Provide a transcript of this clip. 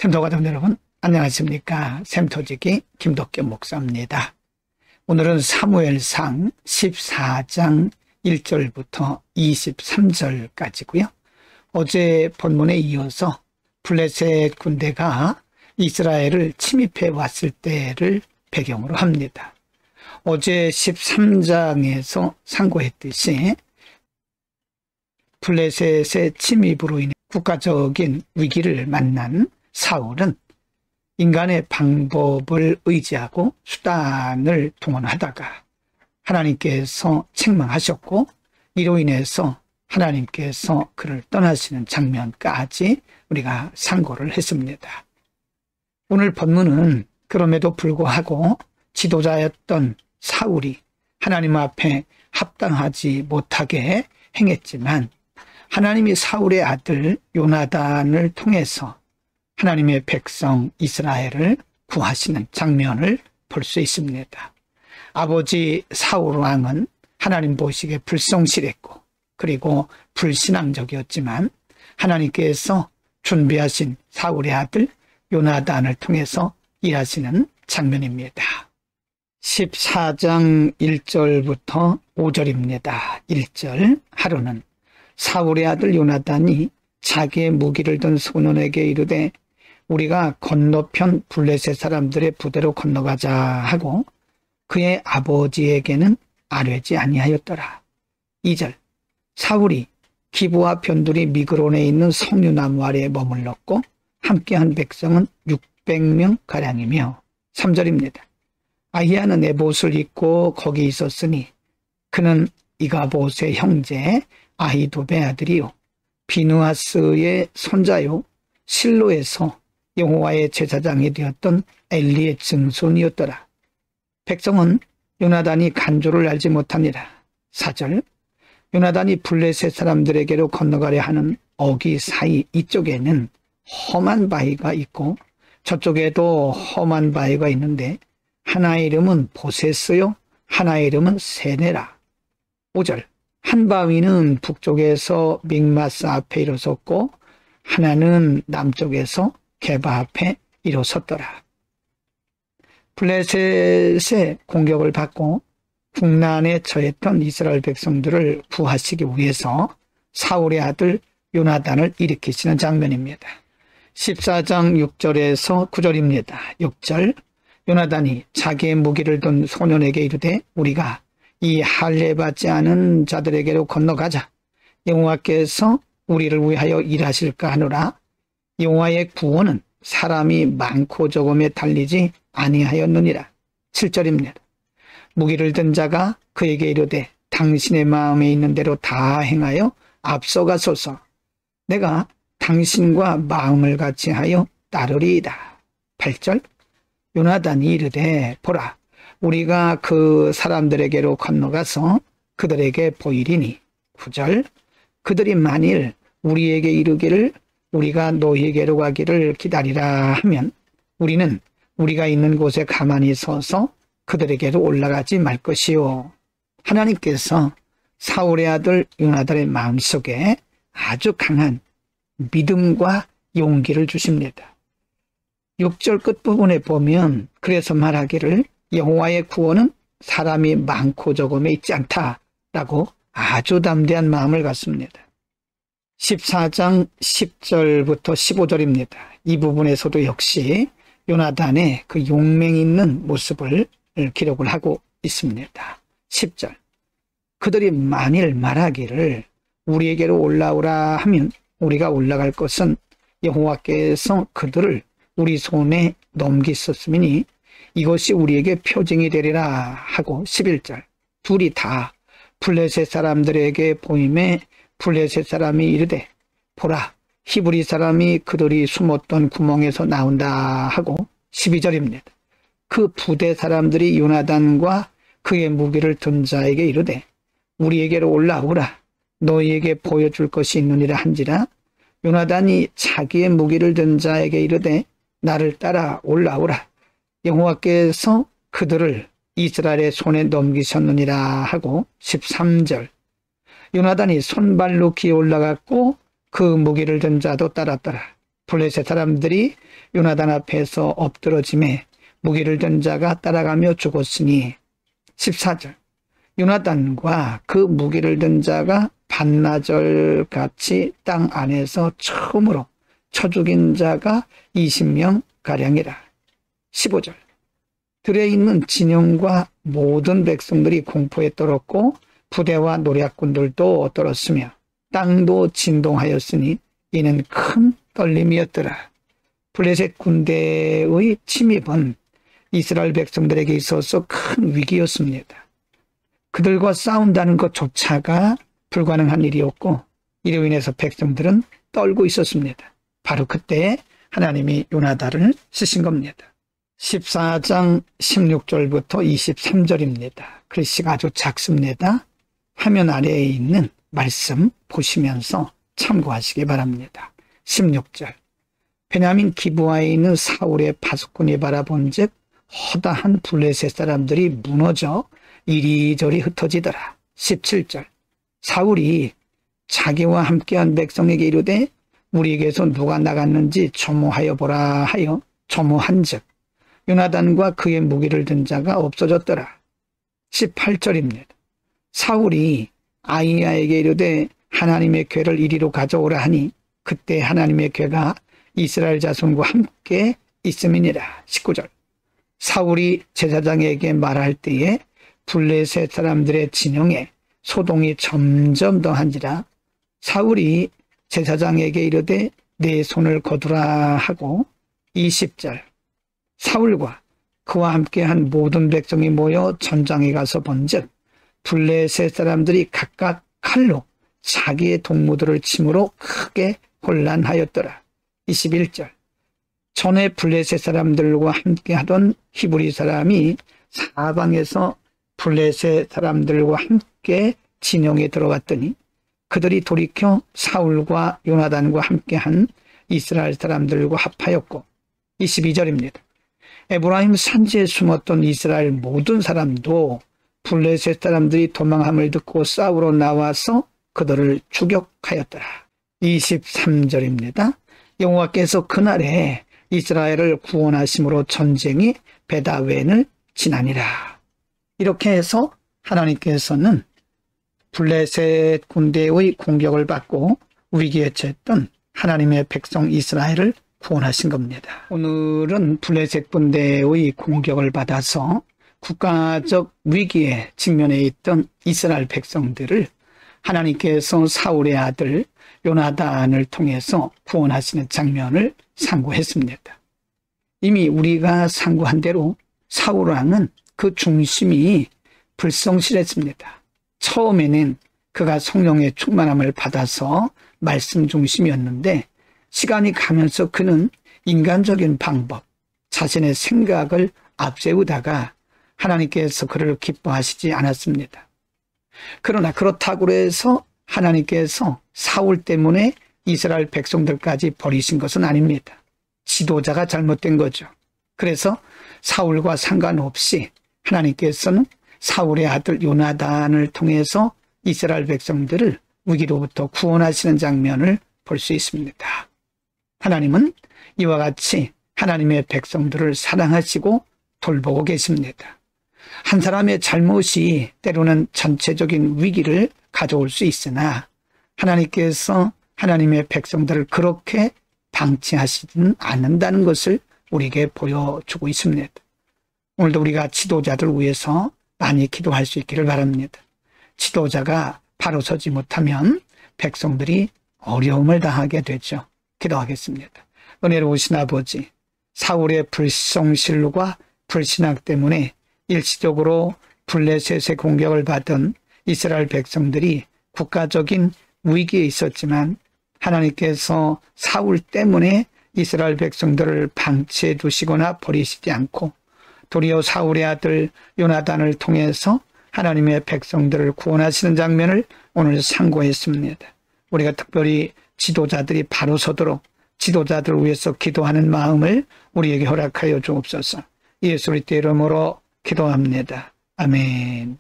샘터 가족 여러분, 안녕하십니까? 샘터지기 김덕겸 목사입니다. 오늘은 사무엘상 14장 1절부터 23절까지고요. 어제 본문에 이어서 블레셋 군대가 이스라엘을 침입해 왔을 때를 배경으로 합니다. 어제 13장에서 상고했듯이 블레셋의 침입으로 인해 국가적인 위기를 만난 사울은 인간의 방법을 의지하고 수단을 동원하다가 하나님께서 책망하셨고, 이로 인해서 하나님께서 그를 떠나시는 장면까지 우리가 상고를 했습니다. 오늘 본문은 그럼에도 불구하고 지도자였던 사울이 하나님 앞에 합당하지 못하게 행했지만, 하나님이 사울의 아들 요나단을 통해서 하나님의 백성 이스라엘을 구하시는 장면을 볼 수 있습니다. 아버지 사울 왕은 하나님 보시기에 불성실했고, 그리고 불신앙적이었지만 하나님께서 준비하신 사울의 아들 요나단을 통해서 일하시는 장면입니다. 14장 1절부터 5절입니다. 1절, 하루는 사울의 아들 요나단이 자기의 무기를 든 소년에게 이르되 우리가 건너편 블레셋 사람들의 부대로 건너가자 하고 그의 아버지에게는 아뢰지 아니하였더라. 2절, 사울이 기브와 변두리 미그론에 있는 석류나무 아래에 머물렀고 함께한 백성은 600명가량이며 3절입니다. 아히야는 에봇을 입고 거기 있었으니 그는 이가봇의 형제 아히도베 아들이요 비누하스의 손자요 실로에서 여호와의 제사장이 되었던 엘리의 증손이었더라. 백성은 요나단이 간조를 알지 못하니라. 4절, 요나단이 블레셋 사람들에게로 건너가려 하는 어기 사이 이쪽에는 험한 바위가 있고 저쪽에도 험한 바위가 있는데 하나의 이름은 보세스요 하나의 이름은 세네라. 5절, 한 바위는 북쪽에서 믹마스 앞에 일어섰고 하나는 남쪽에서 게바 앞에 일어섰더라. 블레셋의 공격을 받고 국난에 처했던 이스라엘 백성들을 구하시기 위해서 사울의 아들 요나단을 일으키시는 장면입니다. 14장 6절에서 9절입니다. 6절, 요나단이 자기의 무기를 든 소년에게 이르되 우리가 이 할례받지 않은 자들에게로 건너가자. 여호와께서 우리를 위하여 일하실까 하노라. 여호와의 구원은 사람이 많고 적음에 달리지 아니하였느니라. 7절입니다. 무기를 든 자가 그에게 이르되 당신의 마음에 있는 대로 다 행하여 앞서가소서. 내가 당신과 마음을 같이 하여 따르리이다. 8절, 요나단이 이르되 보라, 우리가 그 사람들에게로 건너가서 그들에게 보이리니. 9절, 그들이 만일 우리에게 이르기를 우리가 너희에게로 가기를 기다리라 하면 우리는 우리가 있는 곳에 가만히 서서 그들에게로 올라가지 말 것이요. 하나님께서 사울의 아들 요나단의 마음속에 아주 강한 믿음과 용기를 주십니다. 6절 끝부분에 보면 그래서 말하기를 여호와의 구원은 사람이 많고 적음에 있지 않다라고 아주 담대한 마음을 갖습니다. 14장 10절부터 15절입니다. 이 부분에서도 역시 요나단의 그 용맹 있는 모습을 기록을 하고 있습니다. 10절, 그들이 만일 말하기를 우리에게로 올라오라 하면 우리가 올라갈 것은 여호와께서 그들을 우리 손에 넘기셨음이니 이것이 우리에게 표징이 되리라 하고 11절, 둘이 다 블레셋 사람들에게 보임에 블레셋 사람이 이르되 보라, 히브리 사람이 그들이 숨었던 구멍에서 나온다 하고 12절입니다. 그 부대 사람들이 요나단과 그의 무기를 든 자에게 이르되 우리에게로 올라오라, 너희에게 보여줄 것이 있느니라 한지라. 요나단이 자기의 무기를 든 자에게 이르되 나를 따라 올라오라, 여호와께서 그들을 이스라엘의 손에 넘기셨느니라 하고 13절, 요나단이 손발로 기어 올라갔고 그 무기를 든 자도 따랐더라. 블레셋 사람들이 요나단 앞에서 엎드러짐에 무기를 든 자가 따라가며 죽었으니 14절 요나단과 그 무기를 든 자가 반나절 같이 땅 안에서 처음으로 쳐 죽인 자가 20명 가량이라. 15절 들에 있는 진영과 모든 백성들이 공포에 떨었고 부대와 노략군들도 떨었으며 땅도 진동하였으니 이는 큰 떨림이었더라. 블레셋 군대의 침입은 이스라엘 백성들에게 있어서 큰 위기였습니다. 그들과 싸운다는 것조차가 불가능한 일이었고 이로 인해서 백성들은 떨고 있었습니다. 바로 그때 하나님이 요나단을 쓰신 겁니다. 14장 16절부터 23절입니다. 글씨가 아주 작습니다. 화면 아래에 있는 말씀 보시면서 참고하시기 바랍니다. 16절 베냐민 기브아에 있는 사울의 파수꾼이 바라본즉 허다한 블레셋 사람들이 무너져 이리저리 흩어지더라. 17절 사울이 자기와 함께한 백성에게 이르되 우리에게서 누가 나갔는지 조모하여 보라 하여 조모한즉 요나단과 그의 무기를 든 자가 없어졌더라. 18절입니다. 사울이 아히야에게 이르되 하나님의 궤를 이리로 가져오라 하니 그때 하나님의 궤가 이스라엘 자손과 함께 있음이니라. 19절 사울이 제사장에게 말할 때에 블레셋 사람들의 진영에 소동이 점점 더한지라 사울이 제사장에게 이르되 내 손을 거두라 하고 20절 사울과 그와 함께한 모든 백성이 모여 전장에 가서 본즉 블레셋 사람들이 각각 칼로 자기의 동무들을 침으로 크게 혼란하였더라. 21절 전에 블레셋 사람들과 함께하던 히브리 사람이 사방에서 블레셋 사람들과 함께 진영에 들어갔더니 그들이 돌이켜 사울과 요나단과 함께한 이스라엘 사람들과 합하였고 22절입니다. 에브라임 산지에 숨었던 이스라엘 모든 사람도 블레셋 사람들이 도망함을 듣고 싸우러 나와서 그들을 추격하였더라. 23절입니다. 여호와께서 그날에 이스라엘을 구원하심으로 전쟁이 베다웬을 지나니라. 이렇게 해서 하나님께서는 블레셋 군대의 공격을 받고 위기에 처했던 하나님의 백성 이스라엘을 구원하신 겁니다. 오늘은 블레셋 군대의 공격을 받아서 국가적 위기에 직면해 있던 이스라엘 백성들을 하나님께서 사울의 아들 요나단을 통해서 구원하시는 장면을 상고했습니다. 이미 우리가 상고한 대로 사울 왕은 그 중심이 불성실했습니다. 처음에는 그가 성령의 충만함을 받아서 말씀 중심이었는데 시간이 가면서 그는 인간적인 방법, 자신의 생각을 앞세우다가 하나님께서 그를 기뻐하시지 않았습니다. 그러나 그렇다고 해서 하나님께서 사울 때문에 이스라엘 백성들까지 버리신 것은 아닙니다. 지도자가 잘못된 거죠. 그래서 사울과 상관없이 하나님께서는 사울의 아들 요나단을 통해서 이스라엘 백성들을 위기로부터 구원하시는 장면을 볼 수 있습니다. 하나님은 이와 같이 하나님의 백성들을 사랑하시고 돌보고 계십니다. 한 사람의 잘못이 때로는 전체적인 위기를 가져올 수 있으나 하나님께서 하나님의 백성들을 그렇게 방치하시지는 않는다는 것을 우리에게 보여주고 있습니다. 오늘도 우리가 지도자들 위해서 많이 기도할 수 있기를 바랍니다. 지도자가 바로 서지 못하면 백성들이 어려움을 당하게 되죠. 기도하겠습니다. 은혜로우신 아버지, 사울의 불성실과 불신앙 때문에 일시적으로 블레셋의 공격을 받은 이스라엘 백성들이 국가적인 위기에 있었지만 하나님께서 사울 때문에 이스라엘 백성들을 방치해 두시거나 버리시지 않고 도리어 사울의 아들 요나단을 통해서 하나님의 백성들을 구원하시는 장면을 오늘 상고했습니다. 우리가 특별히 지도자들이 바로 서도록 지도자들을 위해서 기도하는 마음을 우리에게 허락하여 주옵소서. 예수 그리스도의 이름으로 기도합니다. 아멘.